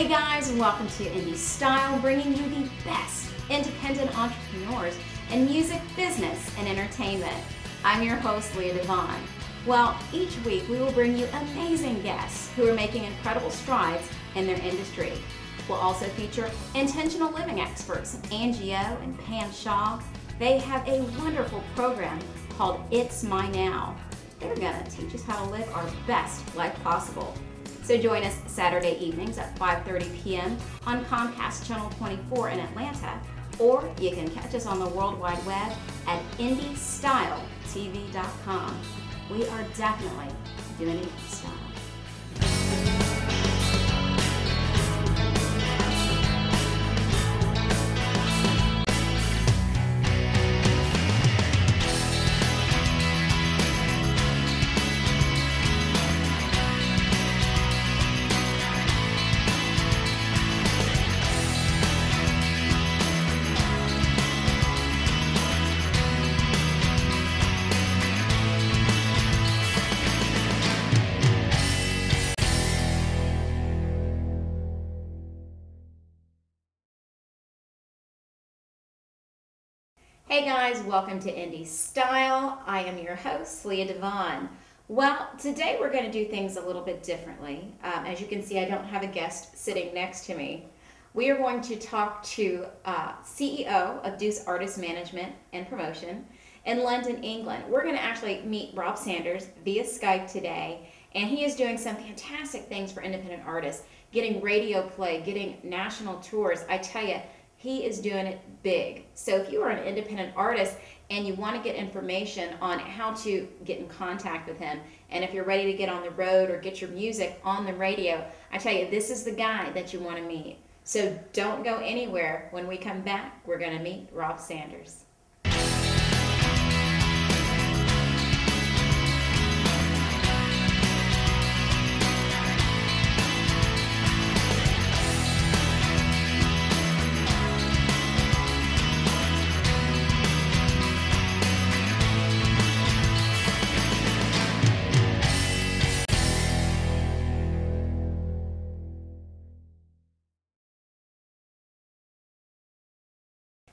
Hey guys, and welcome to IndieStyle, bringing you the best independent entrepreneurs in music, business, and entertainment. I'm your host, Leah Devon. Well, each week we will bring you amazing guests who are making incredible strides in their industry. We'll also feature intentional living experts, Angie O and Pam Shaw. They have a wonderful program called It's My Now. They're gonna teach us how to live our best life possible. So join us Saturday evenings at 5:30 p.m. on Comcast Channel 24 in Atlanta, or you can catch us on the World Wide Web at IndieStyleTV.com. We are definitely doing it in style. Hey guys, welcome to IndieStyle. I am your host, Leah Devon. Well, today we're going to do things a little bit differently. As you can see, I don't have a guest sitting next to me. We are going to talk to CEO of Deuce Artist Management and Promotion in London, England. We're going to actually meet Rob Saunders via Skype today, and he is doing some fantastic things for independent artists, getting radio play, getting national tours. I tell you, he is doing it big. So if you are an independent artist and you want to get information on how to get in contact with him, and if you're ready to get on the road or get your music on the radio, I tell you, this is the guy that you want to meet. So don't go anywhere. When we come back, we're going to meet Rob Saunders.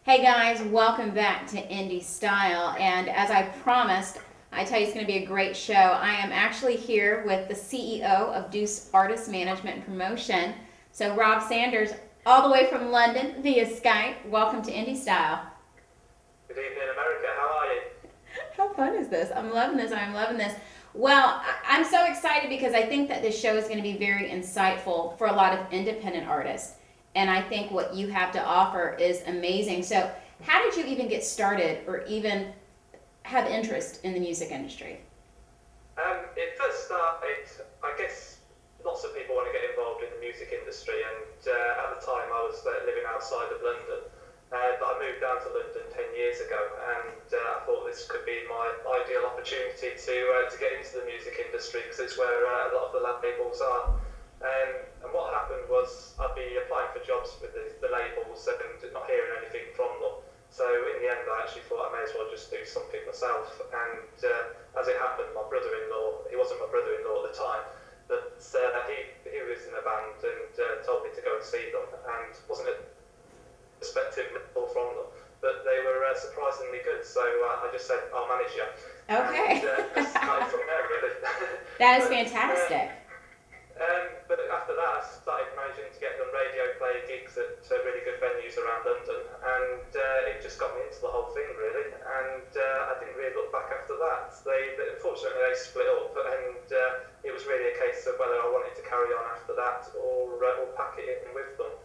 Hey guys, welcome back to IndieStyle, and as I promised, I tell you it's going to be a great show. I am actually here with the CEO of Deuce Artist Management and Promotion, so Rob Saunders, all the way from London via Skype. Welcome to IndieStyle. Good evening, America. How are you? How fun is this? I'm loving this. I'm loving this. Well, I'm so excited because I think that this show is going to be very insightful for a lot of independent artists. And I think what you have to offer is amazing. So how did you even get started or even have interest in the music industry? It first started, I guess lots of people want to get involved in the music industry, and at the time I was living outside of London. But I moved down to London 10 years ago, and I thought this could be my ideal opportunity to get into the music industry, because it's where a lot of the labels are. And what happened was I'd be applying for jobs with the labels and not hearing anything from them. So in the end, I actually thought I may as well just do something myself. And as it happened, my brother-in-law, he wasn't my brother-in-law at the time, but he was in a band and told me to go and see them. And wasn't a perspective from them, but they were surprisingly good. So I just said, I'll manage you. Okay. And started from there, really. That is fantastic. But after that, I started managing to get them radio play gigs at really good venues around London, and it just got me into the whole thing, really. And I didn't really look back after that. Unfortunately, they split up, and it was really a case of whether I wanted to carry on after that or pack it in with them.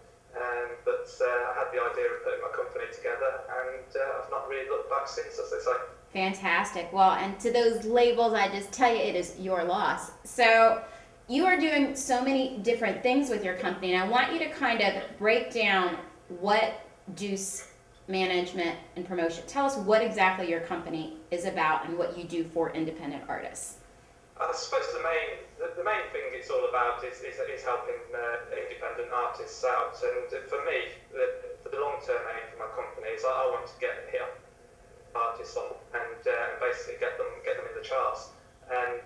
But I had the idea of putting my company together, and I've not really looked back since, as they say. Fantastic. Well, and to those labels, I just tell you, it is your loss. So you are doing so many different things with your company, and I want you to kind of break down what Deuce Management and Promotion. Tell us what exactly your company is about and what you do for independent artists. I suppose the main thing it's all about is helping independent artists out, and for me, the long-term aim for my company is I want to get hit artists on and basically get them in the charts. And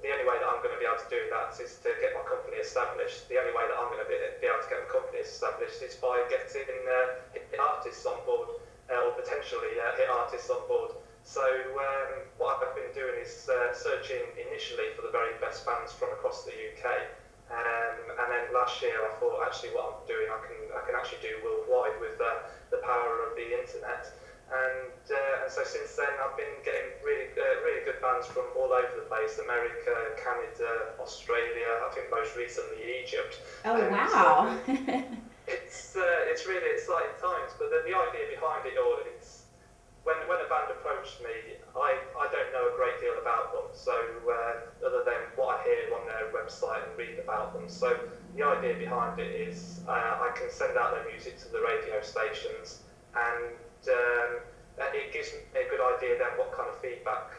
the only way that I'm going to be able to do that is to get my company established. The only way that I'm going to be able established is by getting hit artists on board, or potentially hit artists on board. So what I've been doing is searching initially for the very best bands from across the UK. And then last year I thought, actually what I'm doing I can actually do worldwide with the power of the internet. And so since then I've been getting really good bands from all over the place: America, Canada, Australia, I think most recently Egypt. Oh, wow. It's really exciting times, but the idea behind it all is when a band approached me, I don't know a great deal about them, so other than what I hear on their website and read about them. So the idea behind it is I can send out their music to the radio stations, and it gives me a good idea then what kind of feedback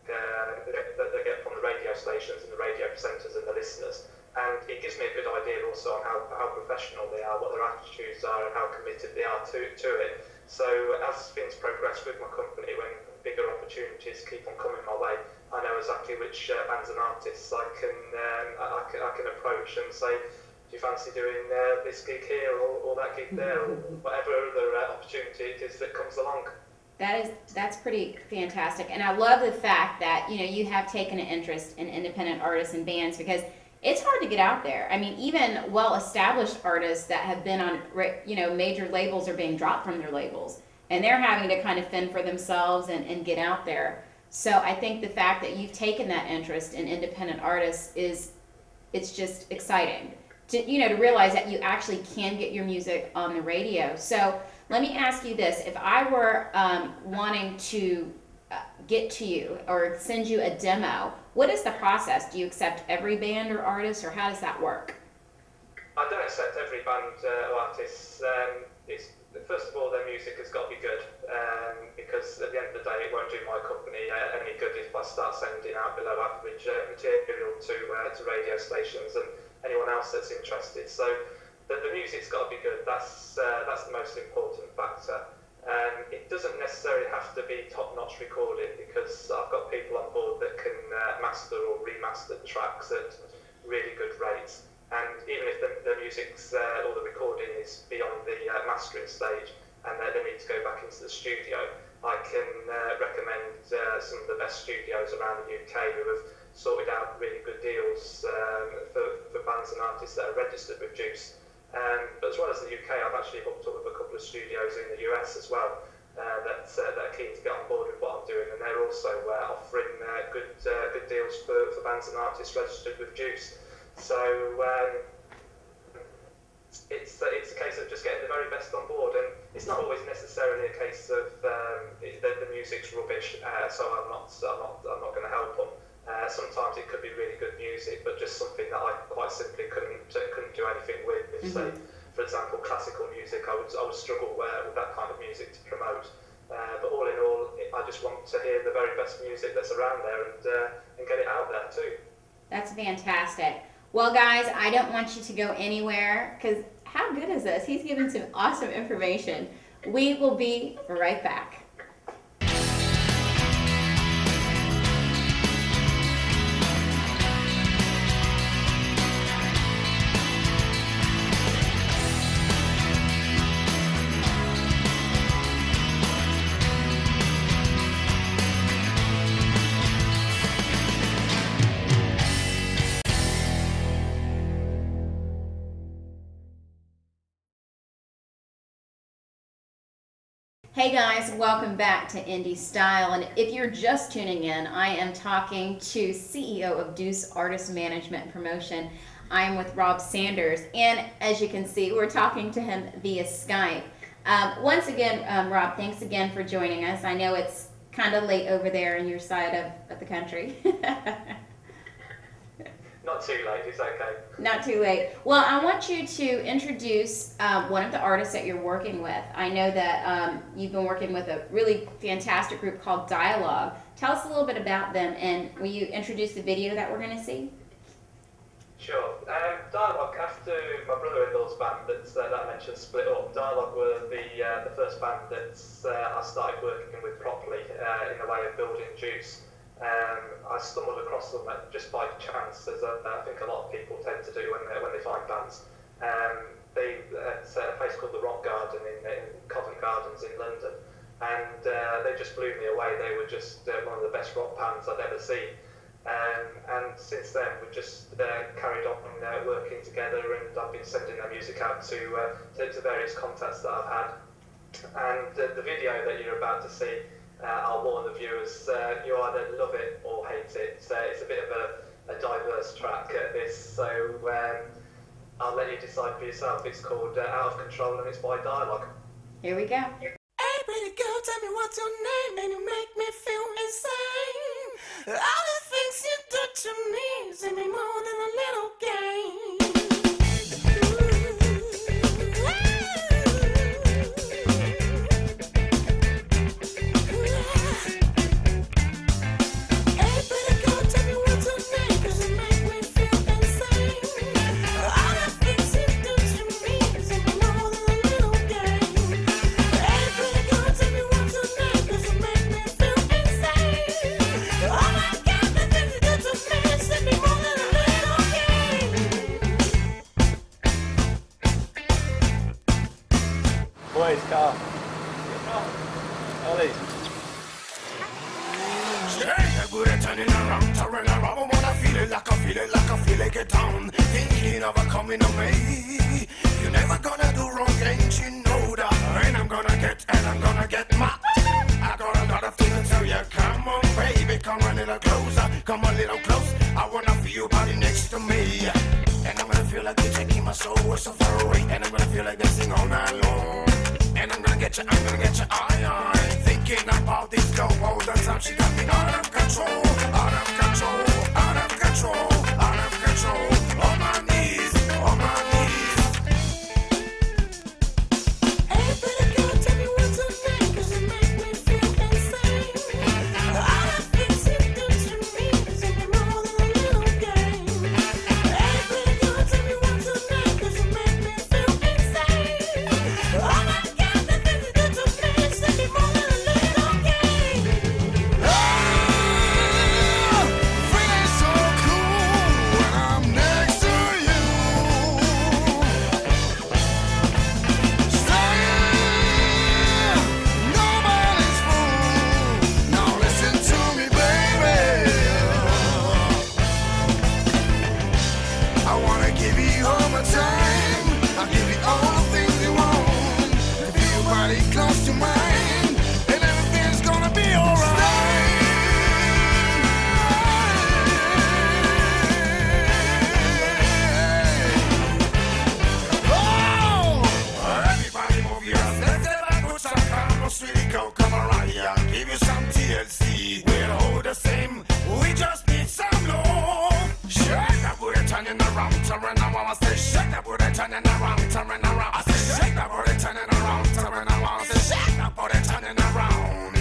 that they get from the radio stations and the radio presenters and the listeners. And it gives me a good idea also on how professional they are, what their attitudes are, and how committed they are to it. So as things progress with my company, when bigger opportunities keep on coming my way, I know exactly which bands and artists I can approach and say, do you fancy doing this gig here or that gig there, or whatever other opportunity it is that comes along. That's pretty fantastic, and I love the fact that you have taken an interest in independent artists and bands, because it's hard to get out there. I mean, even well-established artists that have been on major labels are being dropped from their labels, and they're having to kind of fend for themselves and get out there. So I think the fact that you've taken that interest in independent artists it's just exciting to to realize that you actually can get your music on the radio. So let me ask you this: if I were wanting to get to you or send you a demo, what is the process? Do you accept every band or artist, or how does that work? I don't accept every band or artist. First of all, their music has got to be good, because at the end of the day, it won't do my company any good if I start sending out below average material to radio stations and anyone else that's interested. So the music's got to be good. That's the most important factor. It doesn't necessarily have to be top-notch recording, because I've got people on board that can master or remaster the tracks at really good rates. And even if the music's or the recording is beyond the mastering stage and they need to go back into the studio, I can recommend some of the best studios around the UK who have sorted out really good deals for bands and artists that are registered with Deuce. But as well as the UK, I've actually hooked up with a couple of studios in the US as well that are keen to get on board with what I'm doing, and they're also offering good deals for bands and artists registered with Deuce. So it's a case of just getting the very best on board, and it's not always necessarily a case of the music's rubbish, so I'm not going to help them. Sometimes it could be really good music, but just something that I quite simply couldn't do anything with. If, say, for example, classical music, I would struggle with that kind of music to promote. But all in all, I just want to hear the very best music that's around there and get it out there too. That's fantastic. Well, guys, I don't want you to go anywhere, because how good is this? He's given some awesome information. We will be right back. Hey guys, welcome back to IndieStyle, and if you're just tuning in, I am talking to CEO of Deuce Management Promotion. I am with Rob Saunders, and as you can see, we're talking to him via Skype. Once again, Rob, thanks again for joining us. I know it's kind of late over there in your side of the country. Not too late, it's okay. Not too late. Well, I want you to introduce one of the artists that you're working with. I know that you've been working with a really fantastic group called Dialogue. Tell us a little bit about them, and will you introduce the video that we're going to see? Sure. Dialogue, after my brother-in-law's band that I mentioned split up, Dialogue were the first band that I started working with properly in the way of building Deuce. I stumbled across them just by chance, as I think a lot of people tend to do when they find bands. They bands in London, and they just blew me away. They were just one of the best rock bands I'd ever seen. And since then, we've just carried on working together, and I've been sending their music out to various contacts that I've had. And the video that you're about to see, I'll warn the viewers, you either love it or hate it. It's a bit of a diverse track, this, so I'll let you decide for yourself. It's called Out of Control, and it's by Dialogue. Here we go. Hey, pretty girl, tell me what's your name, and you make me feel insane. All the things you do to me seem me more than a little game. Hey, pretty girl, tell me what's your name, 'cause you make me feel insane. All the things you do to me seem me more than a little game. Hey, pretty girl, tell me what's your name, 'cause you make me feel insane. Oh my God, the things you do to me seem me more than a little game. Boys, car. Ollie. Yeah, good at turning around. I wanna feel it like I feel it get down. Thinking of a coming of me. You're never gonna do wrong, ain't you know that? And I'm gonna get my. I got a lot of things to tell you. Come on, baby, come a little closer. Come a little close. I wanna feel your body next to me. And I'm gonna feel like you're taking my soul so far away. And I'm gonna feel like dancing all night long. And I'm gonna get you, I thinking about this girl all the time. She got me out of control, out of control, out of control, out of control. On my knees, on my knees. Hey, pretty girl, tell me what's your name, 'cause you make me feel insane. All the things you do to me seem me more than a little game. Hey, pretty girl, tell me what's your name, 'cause you make me feel insane. Oh my God, the things you do to me seem me more than a little game. Feeling so cool when I'm next to you. Staying, nobody's fool. Now listen to me, baby. I wanna give you all my time. I'll give you all the things you want. Feel your body close to mine, and everything's gonna be alright. Oh, everybody move your legs. Sweetie, come around here. Give you some TLC. We're all the same. We just need some love. Shake that booty, turning around, turning around. I say, shake that booty, turning around, turning around. I say, shake that booty, turning around, turning around. I say, shake that booty, turning around.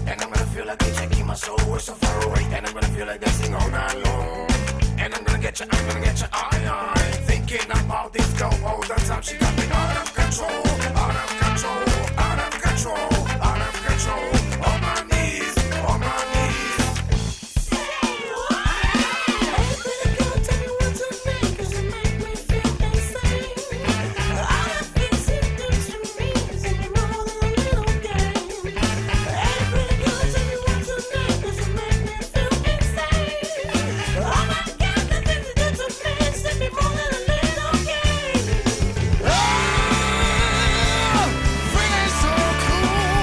And I'm gonna feel like you're taking my soul so far away. And I'm gonna feel like dancing all night long. And I'm gonna get you, I thinking about this girl all the time. She got me out of control, out of control, out of control, out of control. On my knees, on my knees. Hey, pretty girl, tell me what's your name, 'cause you make me feel insane. All the things you do to me seem me more than a little game. Hey, pretty girl, tell me what's your name, 'cause you make me feel insane. Oh my God, the things you do to me seem me more than a little game. Feeling so cool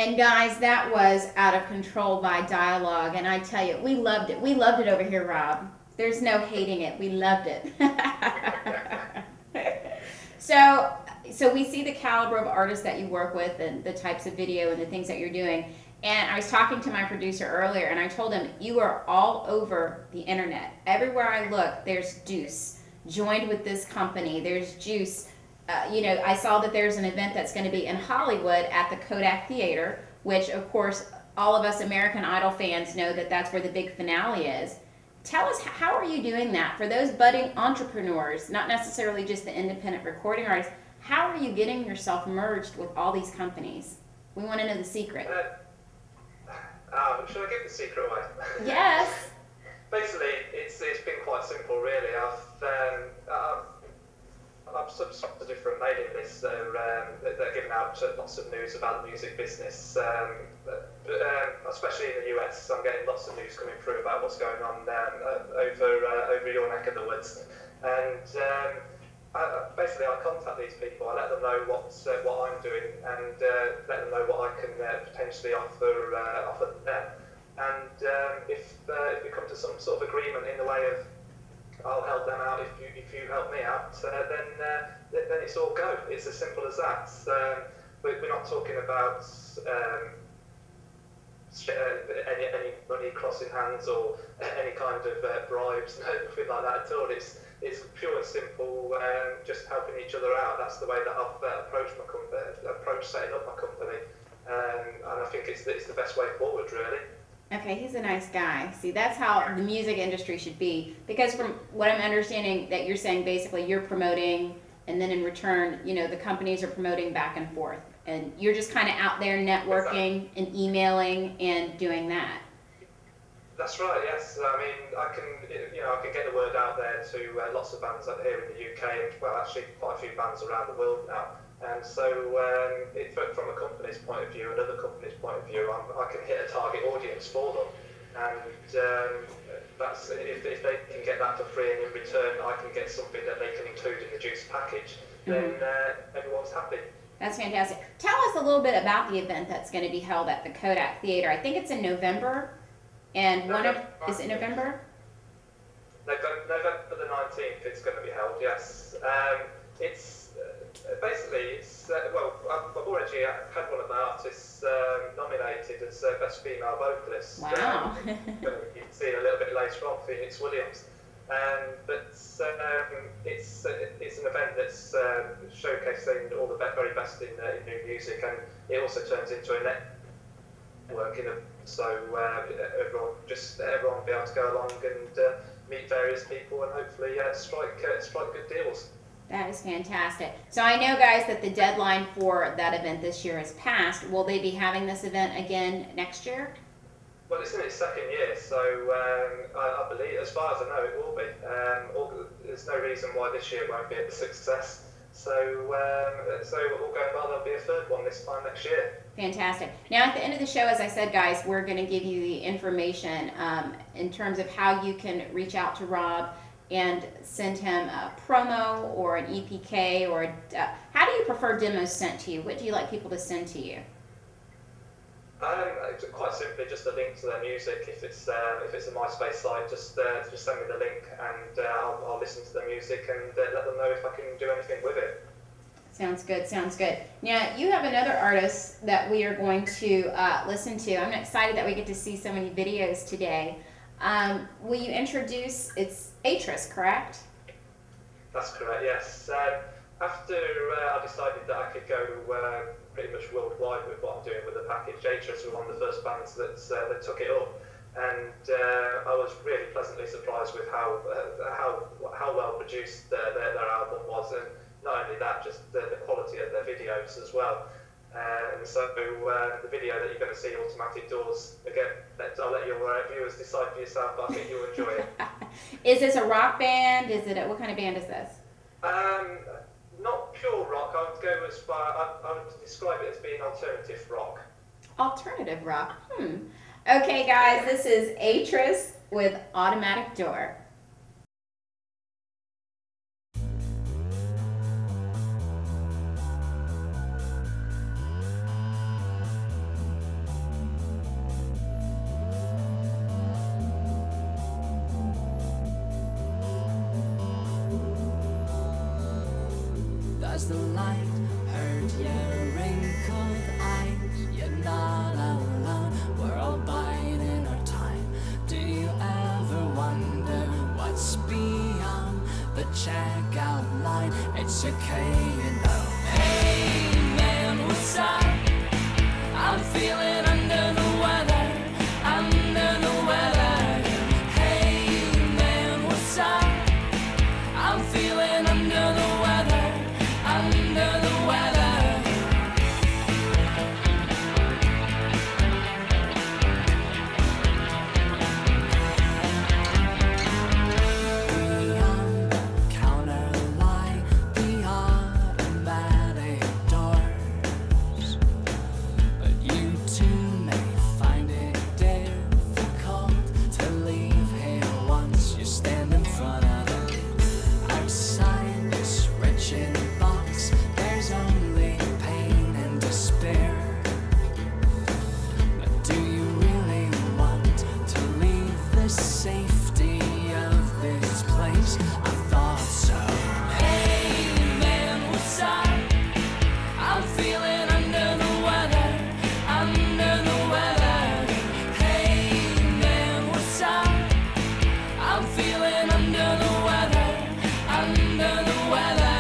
And guys, that was Out of Control by Dialogue, and I tell you, we loved it. We loved it over here, Rob. There's no hating it. We loved it. So we see the caliber of artists that you work with and the types of video and the things that you're doing. And I was talking to my producer earlier, and I told him, you are all over the internet. Everywhere I look, there's Deuce joined with this company. There's Juice. I saw that there's an event that's going to be in Hollywood at the Kodak Theater, which, of course, all of us American Idol fans know that that's where the big finale is. Tell us, how are you doing that? For those budding entrepreneurs, not necessarily just the independent recording artists, how are you getting yourself merged with all these companies? We want to know the secret. Should I give the secret away? Yes. Basically, it's been quite simple, really. I've subscribed to different mailing lists that are giving out lots of news about the music business. Especially in the US, I'm getting lots of news coming through about what's going on over your neck of the woods. And basically, I contact these people. I let them know what I'm doing, and let them know what I can potentially offer them. And if we come to some sort of agreement in the way of, I'll help them out if you help me out, then it's all go. It's as simple as that. We're not talking about any money crossing hands or any kind of bribes, nothing like that at all. It's pure and simple, just helping each other out. That's the way that I've approached setting up my company, and I think it's the best way forward, really. Okay, he's a nice guy. See, that's how the music industry should be. Because from what I'm understanding, that you're saying basically you're promoting, and then in return, the companies are promoting back and forth. And you're just kind of out there networking and emailing and doing that. That's right, yes. I mean, I can get the word out there to lots of bands out here in the UK, and well, actually quite a few bands around the world now. And so, from a company's point of view, another company's point of view, I can hit a target audience for them. And that's if they can get that for free, and in return I can get something that they can include in the Deuce package, then everyone's happy. That's fantastic. Tell us a little bit about the event that's going to be held at the Kodak Theater. I think it's in November. And is it November? November the 19th it's going to be held, yes. Well, I've already had one of my artists nominated as Best Female Vocalist. Wow. You'll see a little bit later on, Phoenix Williams. But it's an event that's showcasing all the very best in new music, and it also turns into a networking event. So everyone will be able to go along and meet various people and hopefully strike good deals. That is fantastic. So I know, guys, that the deadline for that event this year is passed. Will they be having this event again next year? Well, it's in its second year, so I believe, as far as I know, it will be. There's no reason why this year won't be a success. So all going well, there'll be a third one this time next year. Fantastic. Now, at the end of the show, as I said, guys, we're going to give you the information in terms of how you can reach out to Rob and send him a promo or an EPK, or how do you prefer demos sent to you? What do you like people to send to you? Quite simply, just a link to their music. If it's a MySpace site, just send me the link, and I'll listen to their music and let them know if I can do anything with it. Sounds good. Sounds good. Now, you have another artist that we are going to listen to. I'm excited that we get to see so many videos today. Will you introduce? It's Atris, correct? That's correct. Yes. After I decided that I could go pretty much worldwide with what I'm doing with the package, Atris were one of the first bands that took it up, and I was really pleasantly surprised with how well produced their album was, and not only that, just the quality of their videos as well. And so the video that you're going to see, Automatic Doors, again, I'll let your viewers decide for yourself, but I think you'll enjoy it. Is this a rock band? What kind of band is this? Not pure rock. I would go as far, I would describe it as being alternative rock. Alternative rock. Okay, guys, this is Atris with Automatic Door. as the light hurt your wrinkled eyes. You're not alone, we're all biding our time. Do you ever wonder what's beyond the checkout line? It's okay, you know. Hey man, what's up? I'm feeling under the weather, under the weather. Hey man, what's up? I'm feeling under the weather, under the weather. Beyond the counter lie the automatic doors, but you too may find it difficult to leave here once you stand in front of it. Outside this wretched box, there's only pain and despair. But do you really want to leave the safety of this place? I thought so. Hey man, what's up? I'm feeling under the weather, under the weather. Hey man, what's up? I'm feeling under the weather, under the weather.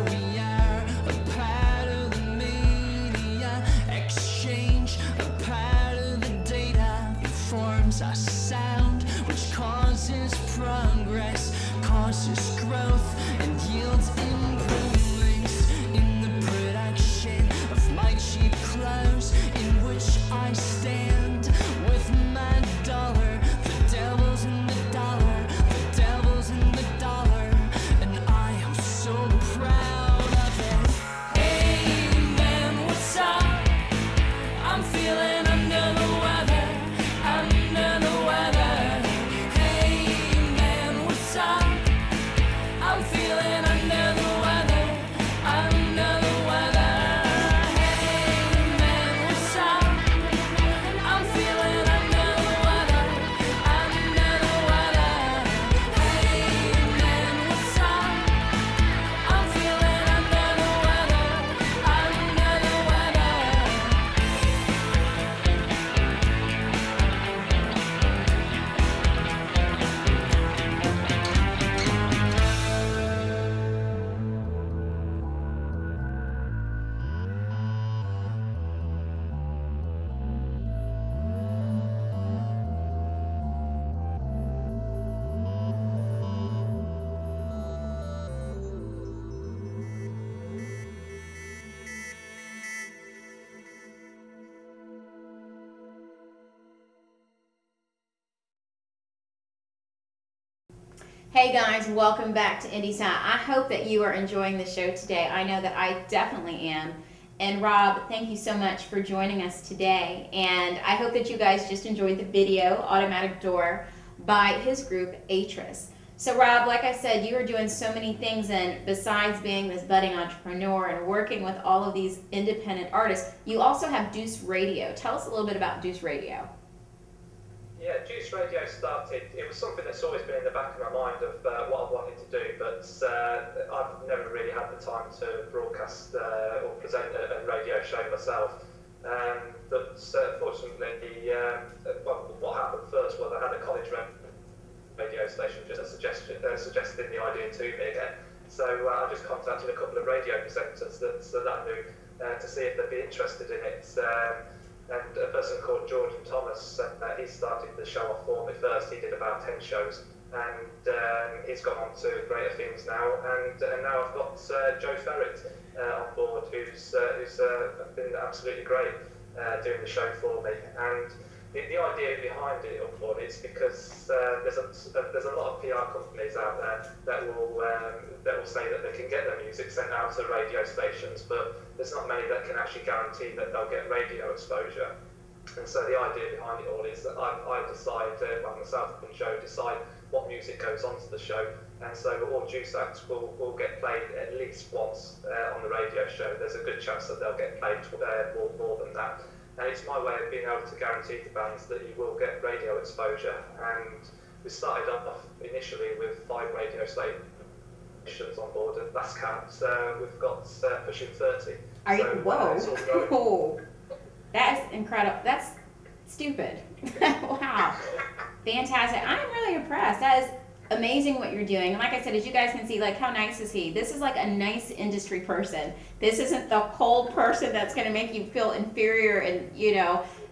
We are a part of the media exchange, a part of the data. It forms our sound, which causes progress, causes growth, and yields improvements in the production of my cheap clothes, in which I stand with my dollar. The devil's in the dollar, the devil's in the dollar, and I am so proud of it. Hey man, what's up? I'm feeling under the weather, under the weather. Hey man, what's up? I'm feeling under the weather, under the weather. Hey man, what's up? I'm feeling under the weather, under the weather. Hey man, what's up? I'm feeling under the weather, under the weather. Hey guys, welcome back to IndieStyle. I hope that you are enjoying the show today. I know that I definitely am. And Rob, thank you so much for joining us today. And I hope that you guys just enjoyed the video, Automatic Door, by his group, Atris. So Rob, like I said, you are doing so many things, and besides being this budding entrepreneur and working with all of these independent artists, you also have Deuce Radio. Tell us a little bit about Deuce Radio. Yeah, Deuce Radio started, it was something that's always been in the back of my mind of what I wanted to do, but I've never really had the time to broadcast or present a radio show myself. But fortunately, what happened first was I had a college radio station just suggesting the idea to me again. So I just contacted a couple of radio presenters that I knew to see if they'd be interested in it. And a person called Jordan Thomas, he started the show off for me first. He did about 10 shows, and he's gone on to greater things now. And now I've got Joe Ferret on board, who's been absolutely great doing the show for me. And the idea behind it all is because there's a lot of PR companies out there that will say that they can get their music sent out to radio stations, but there's not many that can actually guarantee that they'll get radio exposure. And so the idea behind it all is that I decide, myself and Joe decide what music goes onto the show, and so all Deuce acts will get played at least once on the radio show. There's a good chance that they'll get played more than that. And it's my way of being able to guarantee to bands that you will get radio exposure. And we started off initially with 5 radio stations on board. At last count, we've got pushing 30. Are you? So, Whoa! Oh, that is incredible. That's stupid. Wow, fantastic! I'm really impressed. That is amazing what you're doing. And like I said, as you guys can see, like, how nice is he? This is like a nice industry person. This isn't the cold person that's going to make you feel inferior, and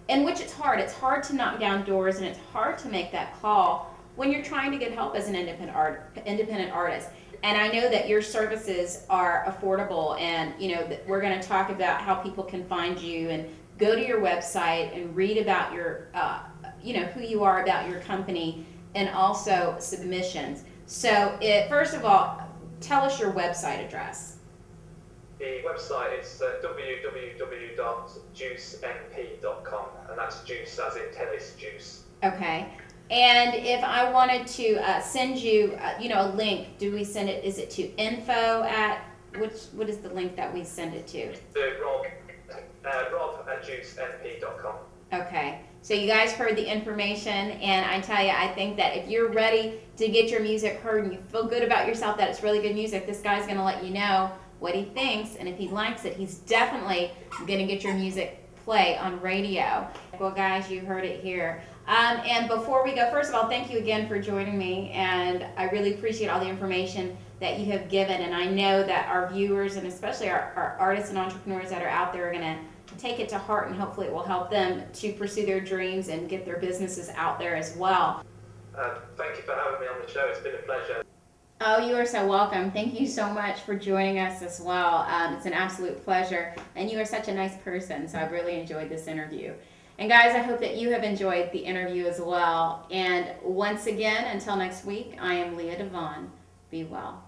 and which it's hard. It's hard to knock down doors, and it's hard to make that call when you're trying to get help as an independent artist. And I know that your services are affordable, and we're going to talk about how people can find you and go to your website and read about your who you are, about your company, and also submissions. So first of all, tell us your website address. The website is www.deucenp.com, and that's juice as in tennis juice. Okay. And if I wanted to send you, a link, do we send it? Is it to info at what is the link that we send it to? Rob at juicenp.com. Okay. So you guys heard the information, and I tell you, I think that if you're ready to get your music heard and you feel good about yourself that it's really good music, this guy's going to let you know what he thinks, and if he likes it, he's definitely going to get your music play on radio. Well, guys, you heard it here. And before we go, first of all, thank you again for joining me, and I really appreciate all the information that you have given, and I know that our viewers, and especially our artists and entrepreneurs that are out there, are going to take it to heart, and hopefully it will help them to pursue their dreams and get their businesses out there as well. Thank you for having me on the show. It's been a pleasure. Oh, you are so welcome. Thank you so much for joining us as well. It's an absolute pleasure, and you are such a nice person, so I've really enjoyed this interview. And guys, I hope that you have enjoyed the interview as well. And once again, until next week, I am Leah Devon. Be well.